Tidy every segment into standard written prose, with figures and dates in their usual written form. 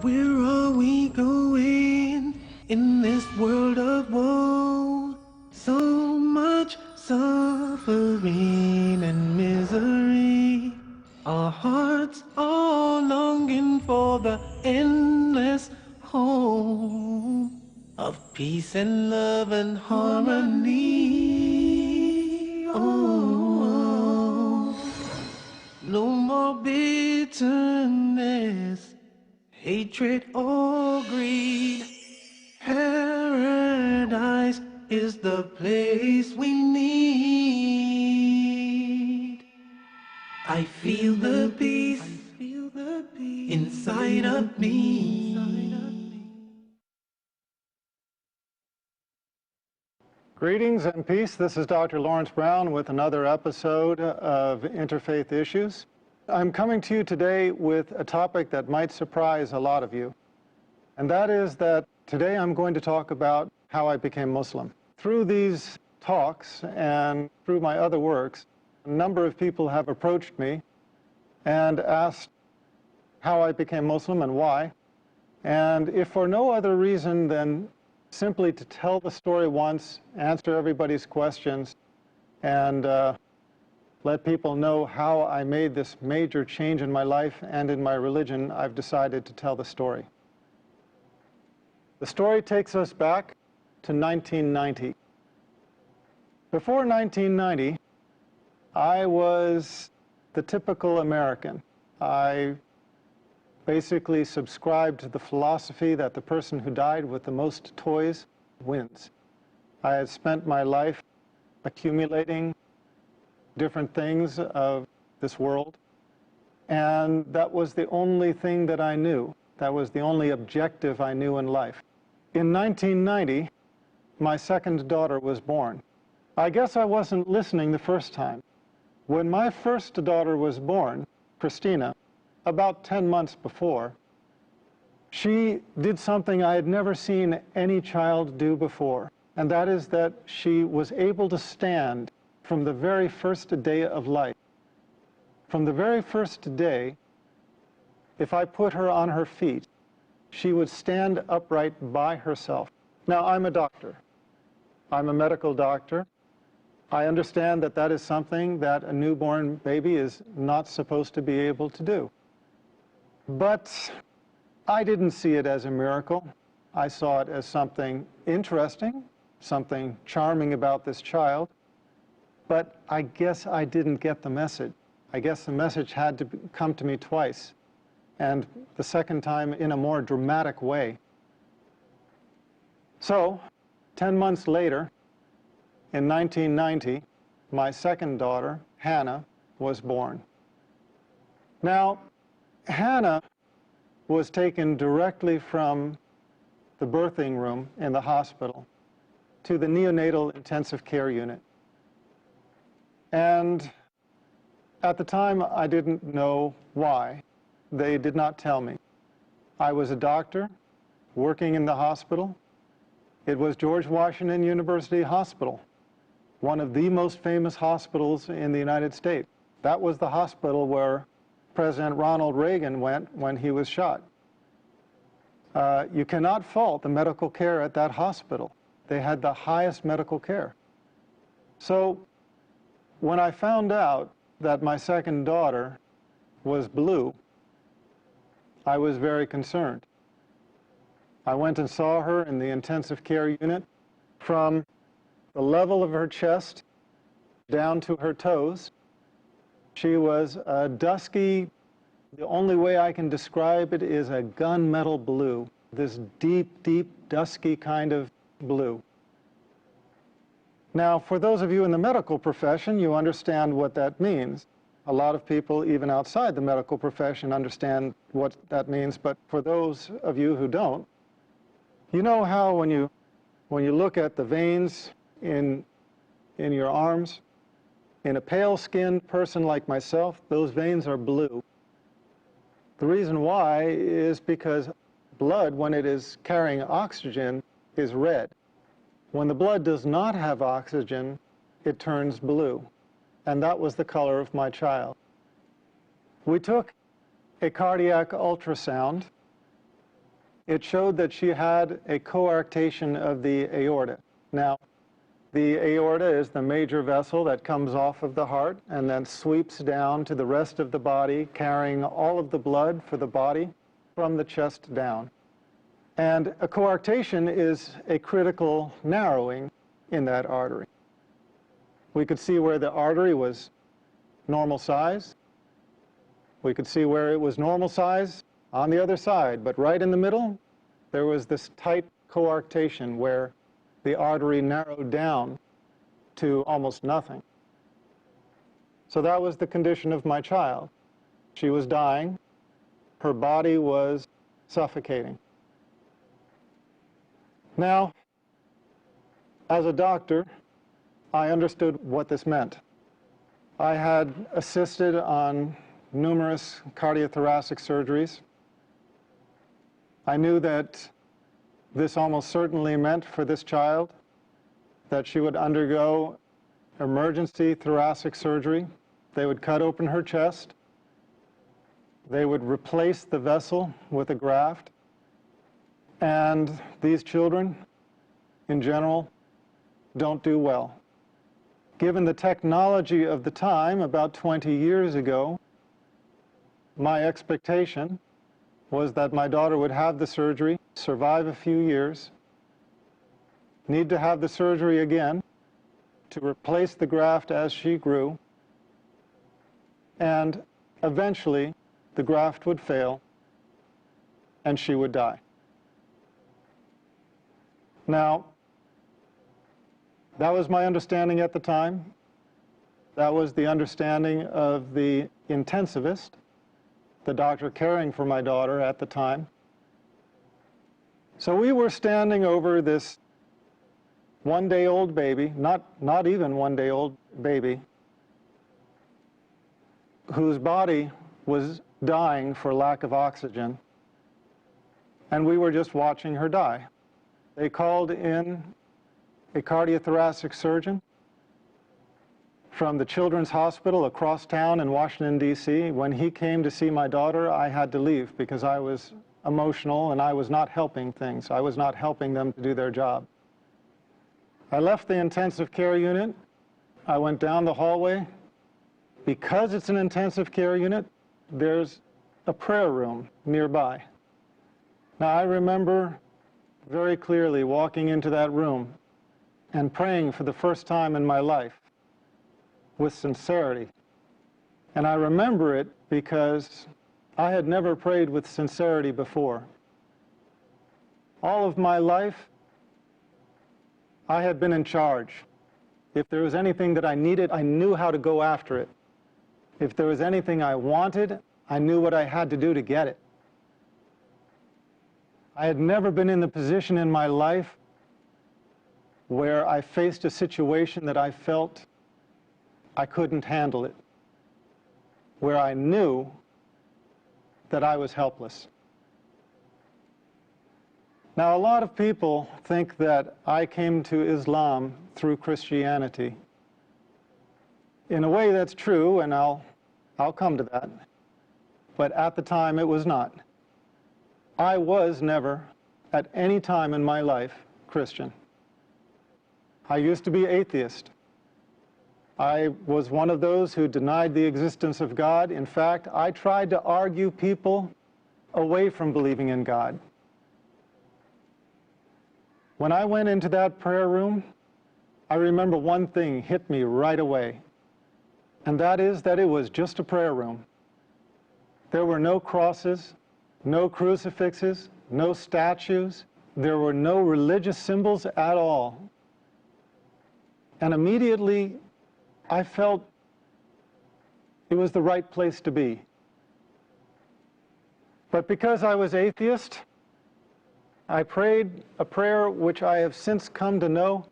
Where are we going in this world of woe? So much suffering and misery. Our hearts are longing for the endless home of peace and love and harmony. Oh, no more bitterness, hatred or greed. Paradise is the place we need. I feel the peace inside of me. Greetings and peace. This is Dr. Lawrence Brown with another episode of Interfaith Issues. I'm coming to you today with a topic that might surprise a lot of you. And that is that today I'm going to talk about how I became Muslim. Through these talks and through my other works, a number of people have approached me and asked how I became Muslim and why. And if for no other reason than simply to tell the story once, answer everybody's questions, and let people know how I made this major change in my life and in my religion, I've decided to tell the story. The story takes us back to 1990. Before 1990, I was the typical American. I basically subscribed to the philosophy that the person who died with the most toys wins. I had spent my life accumulating different things of this world, and that was the only thing that I knew. That was the only objective I knew in life. In 1990, my second daughter was born. I guess I wasn't listening the first time. When my first daughter was born, Christina, about 10 months before, she did something I had never seen any child do before, and that is that she was able to stand from the very first day of life. From the very first day, if I put her on her feet, she would stand upright by herself. Now, I'm a doctor. I'm a medical doctor. I understand that that is something that a newborn baby is not supposed to be able to do. But I didn't see it as a miracle. I saw it as something interesting, something charming about this child. But I guess I didn't get the message. I guess the message had to come to me twice, and the second time in a more dramatic way. So, 10 months later, in 1990, my second daughter, Hannah, was born. Now, Hannah was taken directly from the birthing room in the hospital to the neonatal intensive care unit. And at the time, I didn't know why. They did not tell me. I was a doctor working in the hospital. It was George Washington University Hospital, one of the most famous hospitals in the United States. That was the hospital where President Ronald Reagan went when he was shot. You cannot fault the medical care at that hospital. They had the highest medical care. So when I found out that my second daughter was blue, I was very concerned. I went and saw her in the intensive care unit. From the level of her chest down to her toes, she was a dusky, the only way I can describe it is a gunmetal blue, this deep, deep, dusky kind of blue. Now, for those of you in the medical profession, you understand what that means. A lot of people, even outside the medical profession, understand what that means, but for those of you who don't, you know how when you look at the veins in your arms, in a pale-skinned person like myself, those veins are blue. The reason why is because blood, when it is carrying oxygen, is red. When the blood does not have oxygen, it turns blue. And that was the color of my child. We took a cardiac ultrasound it showed that she had a coarctation of the aorta. Now, the aorta is the major vessel that comes off of the heart and then sweeps down to the rest of the body, carrying all of the blood for the body from the chest down. And a coarctation is a critical narrowing in that artery. We could see where the artery was normal size. We could see where it was normal size on the other side, but right in the middle, there was this tight coarctation where the artery narrowed down to almost nothing. So that was the condition of my child. She was dying. Her body was suffocating. Now, as a doctor, I understood what this meant. I had assisted on numerous cardiothoracic surgeries. I knew that this almost certainly meant for this child that she would undergo emergency thoracic surgery. They would cut open her chest. They would replace the vessel with a graft. And these children, in general, don't do well. Given the technology of the time, about 20 years ago, my expectation was that my daughter would have the surgery, survive a few years, need to have the surgery again to replace the graft as she grew, and eventually the graft would fail and she would die. Now, that was my understanding at the time. That was the understanding of the intensivist, the doctor caring for my daughter at the time. So we were standing over this one-day-old baby, not even one-day-old baby, whose body was dying for lack of oxygen, and we were just watching her die. They called in a cardiothoracic surgeon from the Children's Hospital across town in Washington, D.C. When he came to see my daughter, I had to leave because I was emotional and I was not helping things. I was not helping them to do their job. I left the intensive care unit. I went down the hallway. Because it's an intensive care unit, there's a prayer room nearby. Now, I remember very clearly walking into that room and praying for the first time in my life with sincerity. And I remember it because I had never prayed with sincerity before. All of my life, I had been in charge. If there was anything that I needed, I knew how to go after it. If there was anything I wanted, I knew what I had to do to get it. I had never been in the position in my life where I faced a situation that I felt I couldn't handle it, where I knew that I was helpless. Now, a lot of people think that I came to Islam through Christianity. In a way, that's true, and I'll come to that. But at the time, it was not. I was never, at any time in my life, Christian. I used to be atheist. I was one of those who denied the existence of God. In fact, I tried to argue people away from believing in God. When I went into that prayer room, I remember one thing hit me right away, and that is that it was just a prayer room. There were no crosses, no crucifixes, no statues. There were no religious symbols at all. And immediately, I felt it was the right place to be. But because I was atheist, I prayed a prayer which I have since come to know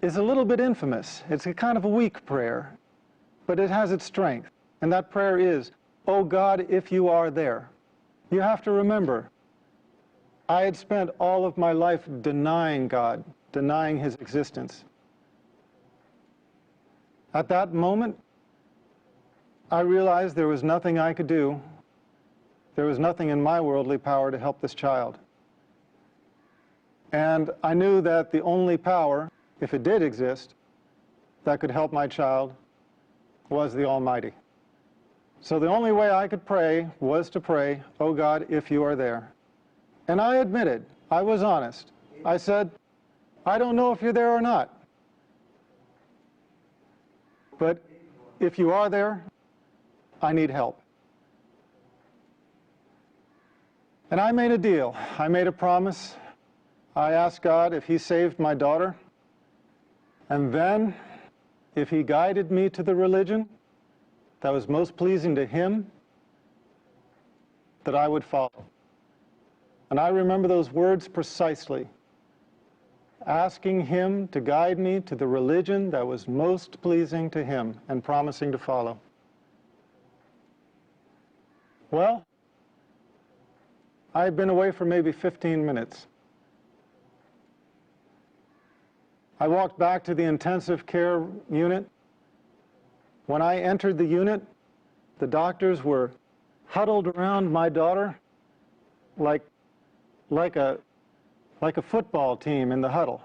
is a little bit infamous. It's a kind of a weak prayer, but it has its strength. And that prayer is, "Oh God, if you are there." You have to remember, I had spent all of my life denying God, denying his existence. At that moment, I realized there was nothing I could do there was nothing in my worldly power to help this child. And I knew that the only power, if it did exist, that could help my child was the Almighty. So the only way I could pray was to pray, "Oh God, if you are there." And I admitted, I was honest. I said, "I don't know if you're there or not. But if you are there, I need help." And I made a deal. I made a promise. I asked God if He saved my daughter, and then if He guided me to the religion that was most pleasing to Him, that I would follow. And I remember those words precisely, asking Him to guide me to the religion that was most pleasing to Him and promising to follow. Well, I had been away for maybe 15 minutes. I walked back to the intensive care unit. When I entered the unit, the doctors were huddled around my daughter like a football team in the huddle.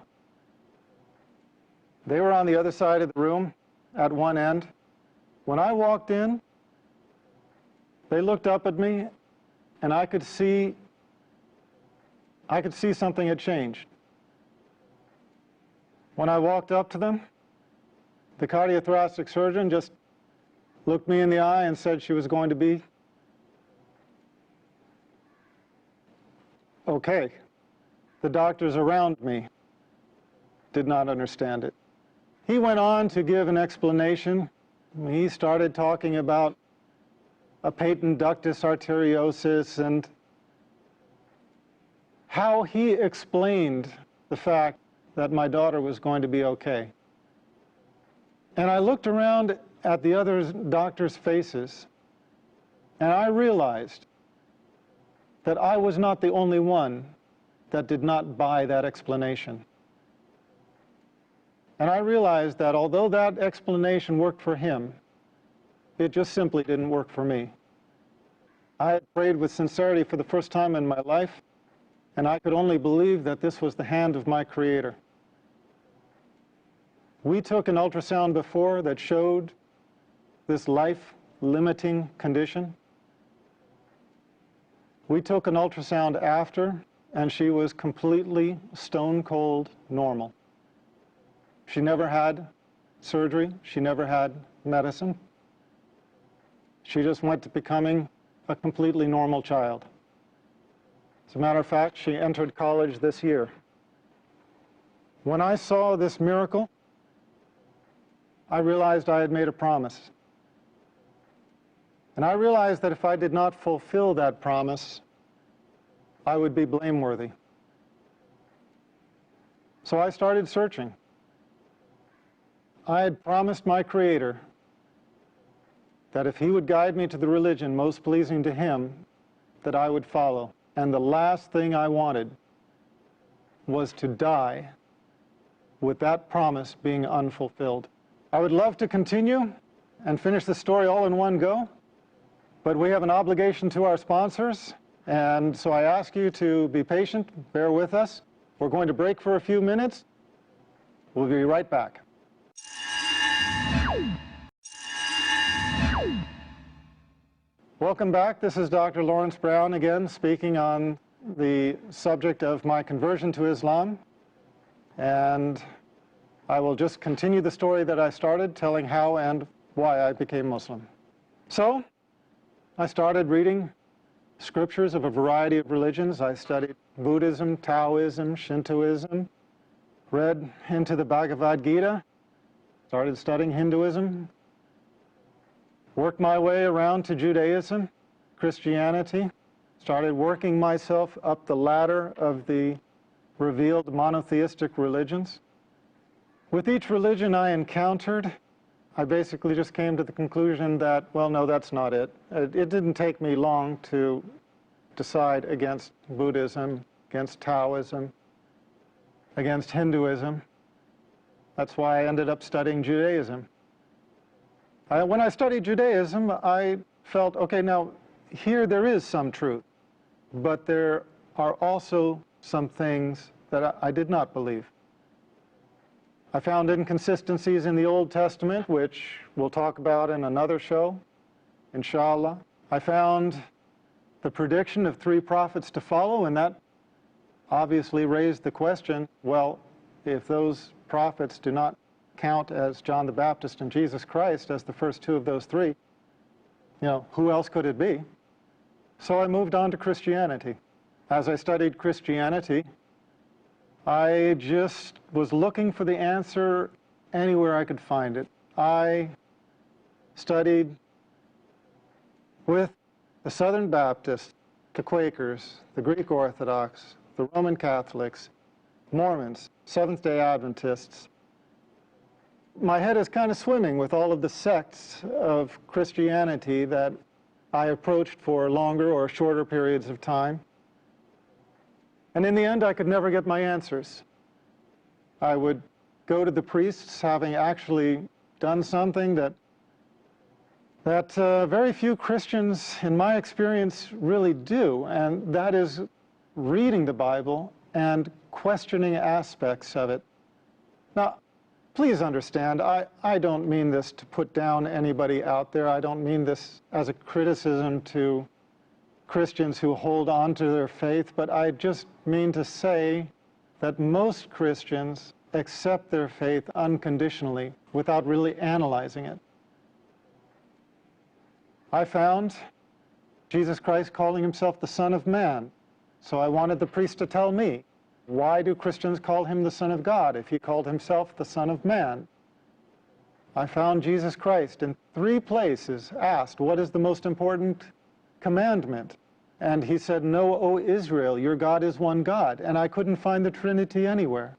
They were on the other side of the room at one end. When I walked in, they looked up at me, and I could see something had changed. When I walked up to them, the cardiothoracic surgeon just looked me in the eye and said she was going to be okay. The doctors around me did not understand it. He went on to give an explanation. He started talking about a patent ductus arteriosus and how he explained the fact that my daughter was going to be okay. And I looked around at the other doctors' faces, and I realized that I was not the only one that did not buy that explanation. And I realized that although that explanation worked for him, it just simply didn't work for me. I had prayed with sincerity for the first time in my life, and I could only believe that this was the hand of my Creator. We took an ultrasound before that showed this life-limiting condition. We took an ultrasound after, and she was completely stone-cold normal. She never had surgery. She never had medicine. She just went to becoming a completely normal child. As a matter of fact, she entered college this year. When I saw this miracle, I realized I had made a promise. And I realized that if I did not fulfill that promise, I would be blameworthy. So I started searching. I had promised my Creator that if He would guide me to the religion most pleasing to Him, that I would follow. And the last thing I wanted was to die with that promise being unfulfilled. I would love to continue and finish the story all in one go, but we have an obligation to our sponsors, and so I ask you to be patient, bear with us. We're going to break for a few minutes. We'll be right back. Welcome back. This is Dr. Lawrence Brown again, speaking on the subject of my conversion to Islam. And I will just continue the story that I started, telling how and why I became Muslim. So, I started reading scriptures of a variety of religions. I studied Buddhism, Taoism, Shintoism, read into the Bhagavad Gita, started studying Hinduism, worked my way around to Judaism, Christianity, started working myself up the ladder of the revealed monotheistic religions. With each religion I encountered, I basically just came to the conclusion that, well, no, that's not it. It didn't take me long to decide against Buddhism, against Taoism, against Hinduism. That's why I ended up studying Judaism. When I studied Judaism, I felt, okay, now, here there is some truth, but there are also some things that I did not believe. I found inconsistencies in the Old Testament, which we'll talk about in another show, inshallah. I found the prediction of 3 prophets to follow, and that obviously raised the question, well, if those prophets do not count as John the Baptist and Jesus Christ as the first 2 of those 3, who else could it be? So I moved on to Christianity. As I studied Christianity, I just was looking for the answer anywhere I could find it. I studied with the Southern Baptists, the Quakers, the Greek Orthodox, the Roman Catholics, Mormons, Seventh-day Adventists. My head is kind of swimming with all of the sects of Christianity that I approached for longer or shorter periods of time. And in the end, I could never get my answers. I would go to the priests having actually done something that very few Christians, in my experience, really do, and that is reading the Bible and questioning aspects of it. Now, please understand, I don't mean this to put down anybody out there. I don't mean this as a criticism to Christians who hold on to their faith, but I just mean to say that most Christians accept their faith unconditionally without really analyzing it. I found Jesus Christ calling himself the Son of Man, so I wanted the priest to tell me, why do Christians call him the Son of God if he called himself the Son of Man? I found Jesus Christ in 3 places asked, what is the most important commandment? And he said, "Know, O Israel, your God is one God." And I couldn't find the Trinity anywhere.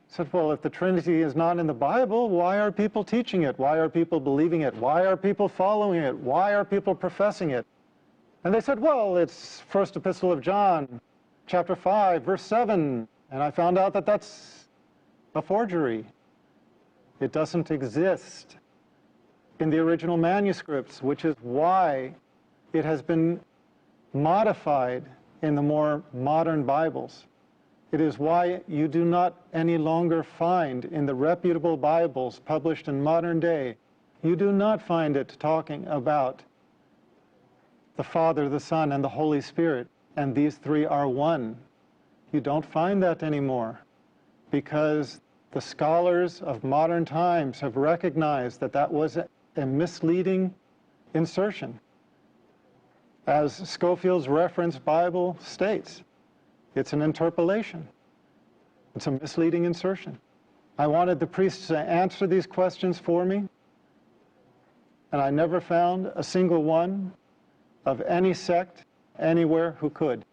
I said, well, if the Trinity is not in the Bible, why are people teaching it? Why are people believing it? Why are people following it? Why are people professing it? And they said, well, it's First Epistle of John, chapter 5, verse 7. And I found out that that's a forgery. It doesn't exist in the original manuscripts, which is why it has been modified in the more modern Bibles. It is why you do not any longer find in the reputable Bibles published in modern day, you do not find it talking about the Father, the Son, and the Holy Spirit, and these 3 are one. You don't find that anymore because the scholars of modern times have recognized that that was a misleading insertion. As Scofield's Reference Bible states, it's an interpolation. It's a misleading insertion. I wanted the priests to answer these questions for me, and I never found a single one of any sect anywhere who could.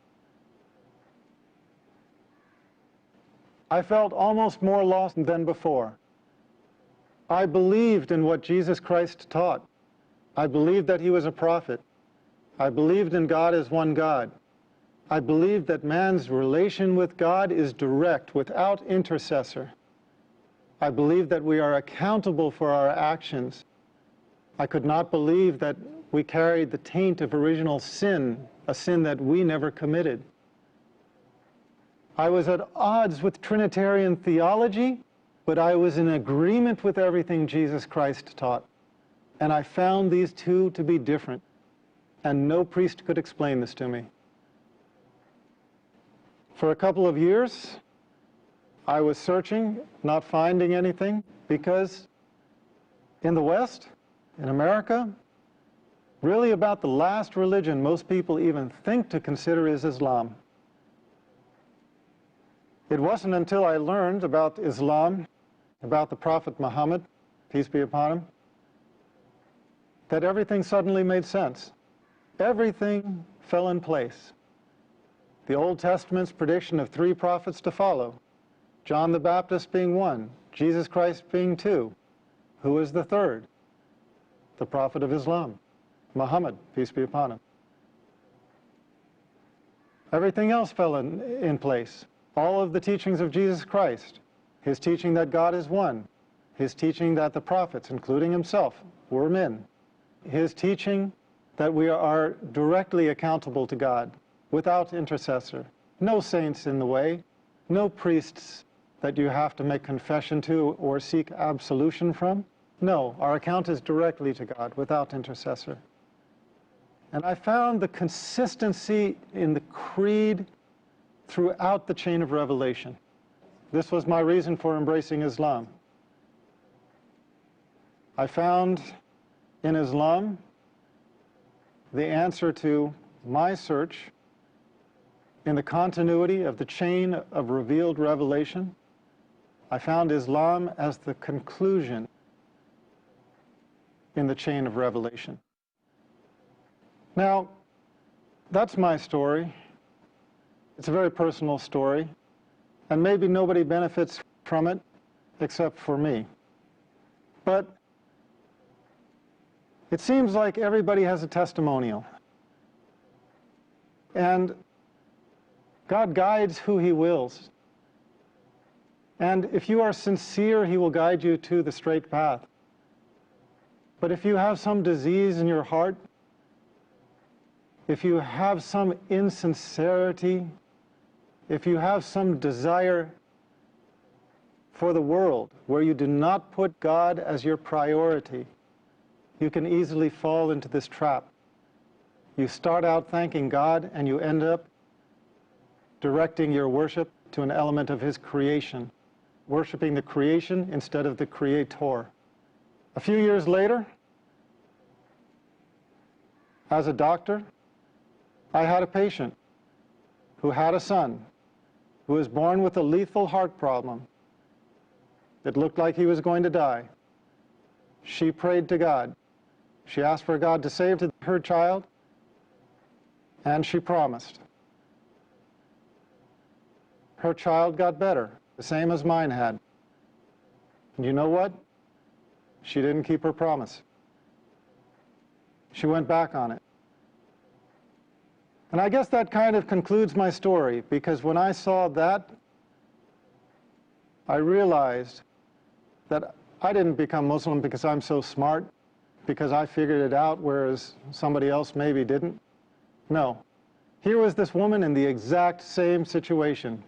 I felt almost more lost than before. I believed in what Jesus Christ taught. I believed that he was a prophet. I believed in God as one God. I believed that man's relation with God is direct, without intercessor. I believed that we are accountable for our actions. I could not believe that we carried the taint of original sin, a sin that we never committed. I was at odds with Trinitarian theology, but I was in agreement with everything Jesus Christ taught. And I found these 2 to be different. And no priest could explain this to me. For a couple of years, I was searching, not finding anything, because in the West, in America, really about the last religion most people even think to consider is Islam. It wasn't until I learned about Islam, about the Prophet Muhammad, peace be upon him, that everything suddenly made sense. Everything fell in place. The Old Testament's prediction of 3 prophets to follow, John the Baptist being 1, Jesus Christ being 2. Who is the 3rd? The prophet of Islam, Muhammad, peace be upon him. Everything else fell in place. All of the teachings of Jesus Christ, his teaching that God is one, his teaching that the prophets, including himself, were men, his teaching that we are directly accountable to God without intercessor. No saints in the way, no priests that you have to make confession to or seek absolution from. No, our account is directly to God without intercessor. And I found the consistency in the creed throughout the chain of revelation. This was my reason for embracing Islam. I found in Islam the answer to my search in the continuity of the chain of revealed revelation. I found Islam as the conclusion in the chain of revelation. Now, that's my story. It's a very personal story, and maybe nobody benefits from it except for me. But it seems like everybody has a testimonial. And God guides who He wills. And if you are sincere, He will guide you to the straight path. But if you have some disease in your heart, if you have some insincerity, if you have some desire for the world where you do not put God as your priority, you can easily fall into this trap. You start out thanking God and you end up directing your worship to an element of His creation, worshiping the creation instead of the Creator. A few years later, as a doctor, I had a patient who had a son who was born with a lethal heart problem. It looked like he was going to die. She prayed to God. She asked for God to save her child, and she promised. Her child got better, the same as mine had. And you know what? She didn't keep her promise. She went back on it. And I guess that kind of concludes my story, because when I saw that, I realized that I didn't become Muslim because I'm so smart, because I figured it out, whereas somebody else maybe didn't. No. Here was this woman in the exact same situation.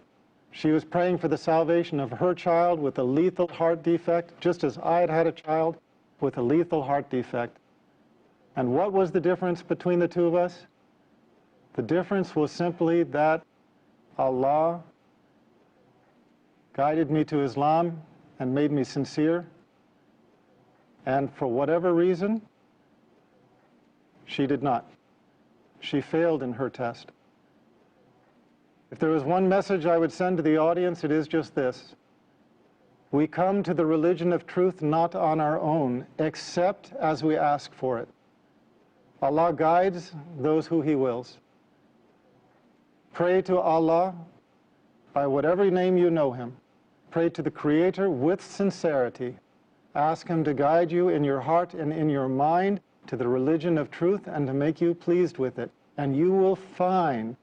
She was praying for the salvation of her child with a lethal heart defect, just as I had had a child with a lethal heart defect. And what was the difference between the two of us? The difference was simply that Allah guided me to Islam and made me sincere. And for whatever reason, she did not. She failed in her test. If there was one message I would send to the audience, it is just this. We come to the religion of truth not on our own, except as we ask for it. Allah guides those who He wills. Pray to Allah by whatever name you know Him. Pray to the Creator with sincerity. Ask Him to guide you in your heart and in your mind to the religion of truth and to make you pleased with it. And you will find,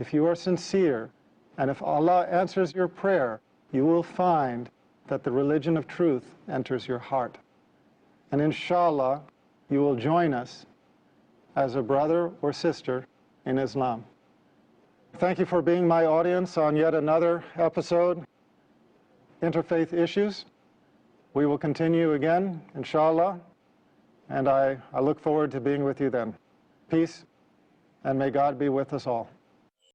if you are sincere, and if Allah answers your prayer, you will find that the religion of truth enters your heart. And inshallah, you will join us as a brother or sister in Islam. Thank you for being my audience on yet another episode, Interfaith Issues. We will continue again, inshallah, and I look forward to being with you then. Peace, and may God be with us all.